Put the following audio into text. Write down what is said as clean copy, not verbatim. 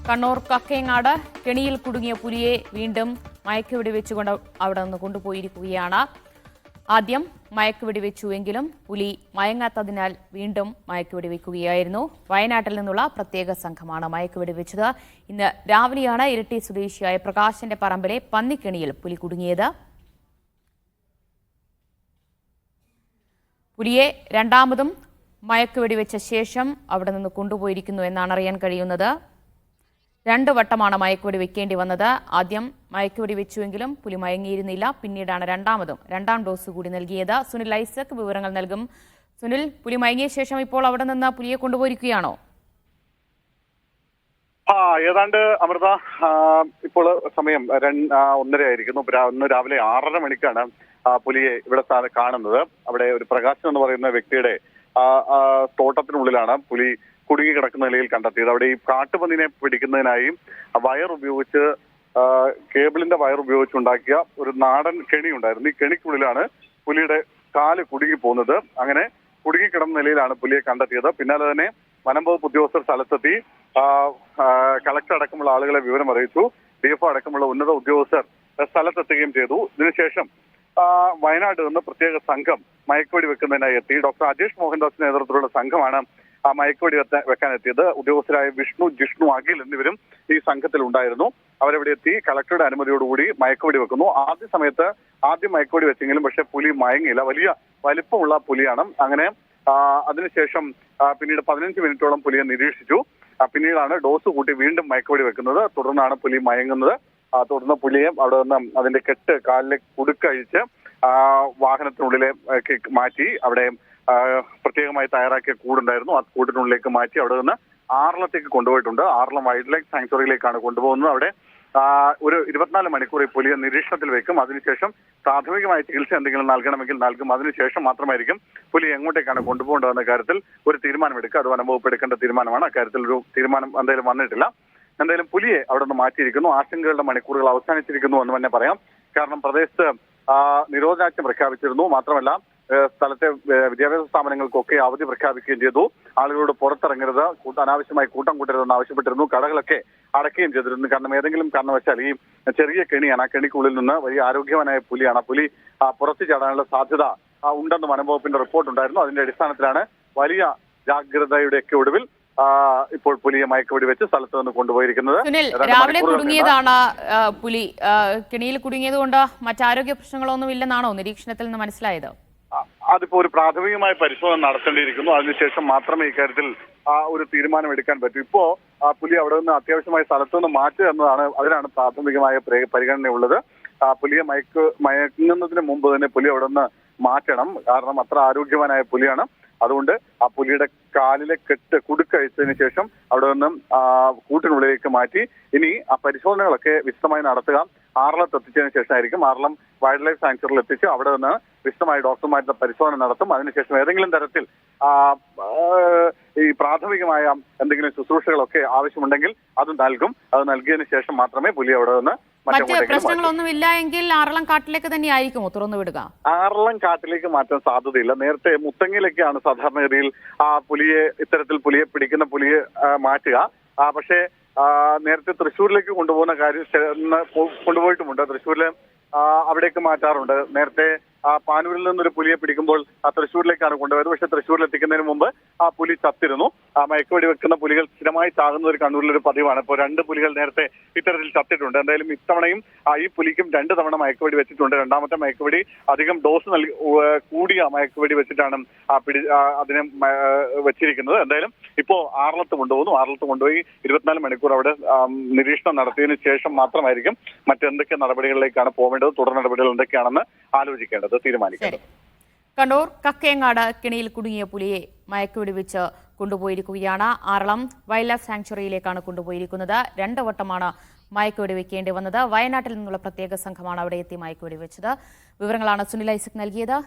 കണ്ണൂർ കക്കയങ്ങാട് കെണിയിൽ കുടുങ്ങിയ പുലിയെ വീണ്ടും മയക്കുവെടി വെച്ചുകൊണ്ട് അവിടെ നിന്ന് കൊണ്ടുപോയിരിക്കുകയാണ്. ആദ്യം മയക്കുവെടി വെച്ചുവെങ്കിലും പുലി മയങ്ങാത്തതിനാൽ വീണ്ടും മയക്കുവെടി വെക്കുകയായിരുന്നു. വയനാട്ടിൽ നിന്നുള്ള പ്രത്യേക സംഘമാണ് മയക്കുവെടി വെച്ചത്. ഇന്ന് രാവിലെയാണ് ഇരിട്ടി സ്വദേശിയായ പ്രകാശന്റെ പറമ്പിലെ പന്നിക്കെണിയിൽ പുലി കുടുങ്ങിയത്. പുലിയെ രണ്ടാമതും മയക്കുവെടി വെച്ച ശേഷം അവിടെ നിന്ന് കൊണ്ടുപോയിരിക്കുന്നു എന്നാണ് അറിയാൻ കഴിയുന്നത്. 2 വട്ടമാണ് മയക്കുവെടി വെക്കേണ്ടി വന്നത്. ആദ്യം മയക്കുവെടി വെച്ചുവെങ്കിലും പുലി മയങ്ങിയിരുന്നില്ല. പിന്നീടാണ് രണ്ടാം ഡോസ് കൂടി നൽകിയത്. സുനിൽ ഐസക് വിവരങ്ങൾ നൽകും. സുനിൽ, പുലി മയങ്ങിയ ശേഷം ഇപ്പോൾ അവിടെ നിന്ന് പുലിയെ കൊണ്ടുപോയിരിക്കുകയാണോ? ഏതാണ്ട് അമൃത, ഇപ്പോൾ സമയം 1:30 ആയിരിക്കുന്നു. ഇന്ന് രാവിലെ 6:30 മണിക്കാണ് പുലിയെ ഇവിടെ കാണുന്നത്. അവിടെ ഒരു പ്രകാശൻ എന്ന് പറയുന്ന വ്യക്തിയുടെ തോട്ടത്തിനുള്ളിലാണ് പുലി കുടുങ്ങി കിടക്കുന്ന നിലയിൽ കണ്ടെത്തിയത്. അവിടെ ഈ കാട്ടുപന്നിനെ പിടിക്കുന്നതിനായി കേബിളിന്റെ വയർ ഉപയോഗിച്ചുണ്ടാക്കിയ ഒരു നാടൻ കെണി ഉണ്ടായിരുന്നു. ഈ കെണിക്കുള്ളിലാണ് പുലിയുടെ കാല് കുടുങ്ങി പോകുന്നത്. അങ്ങനെ കുടുങ്ങിക്കിടന്ന നിലയിലാണ് പുലിയെ കണ്ടെത്തിയത്. പിന്നാലെ തന്നെ വനം വകുപ്പ് ഉദ്യോഗസ്ഥർ സ്ഥലത്തെത്തി കളക്ടർ അടക്കമുള്ള ആളുകളെ വിവരം അറിയിച്ചു. ഡിഎഫ്ഒ അടക്കമുള്ള ഉന്നത ഉദ്യോഗസ്ഥർ സ്ഥലത്തെത്തുകയും ചെയ്തു. ഇതിനുശേഷം വയനാട് നിന്ന് പ്രത്യേക സംഘം മയക്കുവെടി വെക്കുന്നതിനായി എത്തി. ഡോക്ടർ അജേഷ് മോഹൻദാസിന്റെ നേതൃത്വത്തിലുള്ള സംഘമാണ് ആ മയക്കുവെടി വെക്കാൻ എത്തിയത്. ഉദ്യോഗസ്ഥരായ വിഷ്ണു, ജിഷ്ണു, അഖിൽ എന്നിവരും ഈ സംഘത്തിൽ ഉണ്ടായിരുന്നു. അവരെവിടെ എത്തി കളക്ടറുടെ അനുമതിയോടുകൂടി മയക്കുവെടി വെക്കുന്നു. ആദ്യം മയക്കുവെടി വെച്ചെങ്കിലും പക്ഷെ പുലി മയങ്ങിയില്ല. വലിയ വലിപ്പമുള്ള പുലിയാണ്. അങ്ങനെ അതിനുശേഷം പിന്നീട് 15 മിനിറ്റോളം പുലിയെ നിരീക്ഷിച്ചു. പിന്നീടാണ് ഡോസ് കൂട്ടി വീണ്ടും മയക്കുവെടി വെക്കുന്നത്. തുടർന്നാണ് പുലി മയങ്ങുന്നത്. തുടർന്ന് പുലിയെ അവിടെ നിന്ന് അതിന്റെ കാലിലെ കുടുക്കഴിച്ച് വാഹനത്തിനുള്ളിലെ മാറ്റി അവിടെ പ്രത്യേകമായി തയ്യാറാക്കിയ കൂടുണ്ടായിരുന്നു. ആ കൂടിനുള്ളിലേക്ക് മാറ്റി അവിടെ നിന്ന് ആറളത്തേക്ക് കൊണ്ടുപോയിട്ടുണ്ട്. ആറളം വൈൽഡ് ലൈഫ് സാങ്ച്വറിയിലേക്കാണ് കൊണ്ടുപോകുന്നത്. അവിടെ ഒരു 24 മണിക്കൂർ ഈ പുലിയെ നിരീക്ഷണത്തിൽ വെക്കും. അതിനുശേഷം പ്രാഥമികമായ ചികിത്സ എന്തെങ്കിലും നൽകണമെങ്കിൽ നൽകും. അതിനുശേഷം മാത്രമായിരിക്കും പുലി എങ്ങോട്ടേക്കാണ് കൊണ്ടുപോകേണ്ടതെന്ന കാര്യത്തിൽ ഒരു തീരുമാനമെടുക്കുക. അത് വനം വകുപ്പ് എടുക്കേണ്ട തീരുമാനമാണ്. അക്കാര്യത്തിൽ ഒരു തീരുമാനം എന്തായാലും വന്നിട്ടില്ല. എന്തായാലും പുലിയെ അവിടെ നിന്ന് മാറ്റിയിരിക്കുന്നു. ആശങ്കകളുടെ മണിക്കൂറുകൾ അവസാനിച്ചിരിക്കുന്നു എന്ന് തന്നെ പറയാം. കാരണം പ്രദേശത്ത് നിരോധനാജ്ഞ പ്രഖ്യാപിച്ചിരുന്നു. മാത്രമല്ല സ്ഥലത്തെ വിദ്യാഭ്യാസ സ്ഥാപനങ്ങൾക്കൊക്കെ അവധി പ്രഖ്യാപിക്കുകയും ചെയ്തു. ആളുകളോട് പുറത്തിറങ്ങരുത്, അനാവശ്യമായി കൂട്ടം കൂട്ടരുതെന്ന് ആവശ്യപ്പെട്ടിരുന്നു. കടകളൊക്കെ അടയ്ക്കുകയും ചെയ്തിരുന്നു. കാരണം ഏതെങ്കിലും കാരണവശാൽ ഈ ചെറിയ കെണിയാണ്, ആ കെണിക്കുള്ളിൽ നിന്ന് വലിയ ആരോഗ്യവാനായ പുലിയാണ്. പുലി പുറത്തു ചാടാനുള്ള സാധ്യത ഉണ്ടെന്ന് വനം വകുപ്പിന്റെ റിപ്പോർട്ട് ഉണ്ടായിരുന്നു. അതിന്റെ അടിസ്ഥാനത്തിലാണ് വലിയ ജാഗ്രതയുടെയൊക്കെ ഒടുവിൽ ഇപ്പോൾ പുലിയെ മയക്കുവെടി വെച്ച് സ്ഥലത്ത് നിന്ന് കൊണ്ടുപോയിരിക്കുന്നത്. സുനിൽ, രാവിലെ കുടുങ്ങിയതാണ് പുലി. കെണിയിൽ കുടുങ്ങിയത് കൊണ്ട് മറ്റാരോഗ്യ പ്രശ്നങ്ങളൊന്നും ഇല്ലെന്നാണോ നിരീക്ഷണത്തിൽ നിന്ന് മനസ്സിലായത്? അതിപ്പോ ഒരു പ്രാഥമികമായ പരിശോധന നടത്തേണ്ടിയിരിക്കുന്നു. അതിനുശേഷം മാത്രമേ ഇക്കാര്യത്തിൽ ഒരു തീരുമാനം എടുക്കാൻ പറ്റൂ. ഇപ്പോ പുലി അവിടെ നിന്ന് അത്യാവശ്യമായ സ്ഥലത്തു നിന്ന് മാറ്റുക എന്നതാണ്, അതിനാണ് പ്രാഥമികമായ പരിഗണനയുള്ളത്. പുലിയെ മയങ്ങുന്നതിന് മുമ്പ് തന്നെ പുലി അവിടെ നിന്ന് മാറ്റണം. കാരണം അത്ര ആരോഗ്യവാനായ പുലിയാണ്. അതുകൊണ്ട് ആ പുലിയുടെ കാലിലെ കുടുക്കഴിച്ചതിന് ശേഷം അവിടെ നിന്നും കൂട്ടിനുള്ളിലേക്ക് മാറ്റി ഇനി ആ പരിശോധനകളൊക്കെ വിശദമായി നടത്തുക. ആറളത്ത് എത്തിച്ചതിന് ശേഷമായിരിക്കും. ആറളം വൈൽഡ് ലൈഫ് സാങ്ച്വറിൽ എത്തിച്ച് അവിടെ നിന്ന് വിശദമായി ഡോക്ടർമാരുടെ പരിശോധന നടത്തും. അതിനുശേഷം ഏതെങ്കിലും തരത്തിൽ ഈ പ്രാഥമികമായ എന്തെങ്കിലും ശുശ്രൂഷകളൊക്കെ ആവശ്യമുണ്ടെങ്കിൽ അത് നൽകും. അത് നൽകിയതിനു ശേഷം മാത്രമേ പുലി അവിടെ നിന്ന് മറ്റ് പ്രശ്നങ്ങളൊന്നുമില്ല എങ്കിൽ ആറളം കാട്ടിലേക്ക് തന്നെ ആയിരിക്കുമോ തുറന്നു വിടുക? ആറളം കാട്ടിലേക്ക് മാറ്റാൻ സാധ്യതയില്ല. നേരത്തെ മുത്തങ്ങയിലേക്കാണ് സാധാരണഗതിയിൽ ഇത്തരത്തിൽ പുലിയെ പിടിക്കുന്ന പുലിയെ മാറ്റുക. പക്ഷേ നേരത്തെ തൃശ്ശൂരിലേക്ക് കൊണ്ടുപോയിട്ടുമുണ്ട്. തൃശ്ശൂരിലെ അവിടേക്ക് മാറ്റാറുണ്ട്. നേരത്തെ പാനൂരിൽ നിന്നൊരു പുലിയെ പിടിക്കുമ്പോൾ തൃശ്ശൂരിലേക്കാണ് കൊണ്ടുപോയത്. പക്ഷെ തൃശ്ശൂരിൽ എത്തിക്കുന്നതിന് മുമ്പ് ആ പുലി ചത്തിരുന്നു. മയക്കുവെടി വെക്കുന്ന പുലികൾ സ്ഥിരമായി ചാകുന്ന ഒരു കണ്ണൂരിലൊരു പതിവാണ്. ഇപ്പോൾ 2 പുലികൾ നേരത്തെ ഇത്തരത്തിൽ ചത്തിട്ടുണ്ട്. എന്തായാലും ഇത്തവണയും ഈ പുലിക്കും 2 തവണ മയക്കുവെടി വെച്ചിട്ടുണ്ട്. രണ്ടാമത്തെ മയക്കുവെടി അധികം ഡോസ് കൂടിയ മയക്കുവെടി വെച്ചിട്ടാണ് അതിനെ വെച്ചിരിക്കുന്നത്. എന്തായാലും ഇപ്പോ ആറളത്ത് കൊണ്ടുപോകുന്നു. ആറളത്ത് കൊണ്ടുപോയി 24 മണിക്കൂർ അവിടെ നിരീക്ഷണം നടത്തിയതിനു ശേഷം മാത്രമായിരിക്കും മറ്റെന്തൊക്കെ നടപടികളിലേക്കാണ് പോവേണ്ടത്, തുടർ നടപടികൾ എന്തൊക്കെയാണെന്ന് ആലോചിക്കേണ്ടത്, തീരുമാനിക്കേണ്ടത്. കണ്ണൂർ കക്കയങ്ങാട് കെണിയിൽ കുടുങ്ങിയ പുലിയെ മയക്കുവെടി വെച്ച് കൊണ്ടുപോയിരിക്കുകയാണ്. ആറളം വൈൽഡ് ലൈഫ് സാങ്ച്വറിയിലേക്കാണ് കൊണ്ടുപോയിരിക്കുന്നത്. 2 വട്ടമാണ് മയക്കുവെടി വെക്കേണ്ടി വന്നത്. വയനാട്ടിൽ നിന്നുള്ള പ്രത്യേക സംഘമാണ് അവിടെ എത്തി മയക്കുവെടി വെച്ചത്. വിവരങ്ങളാണ് സുനിൽ ഐസക് നൽകിയത്.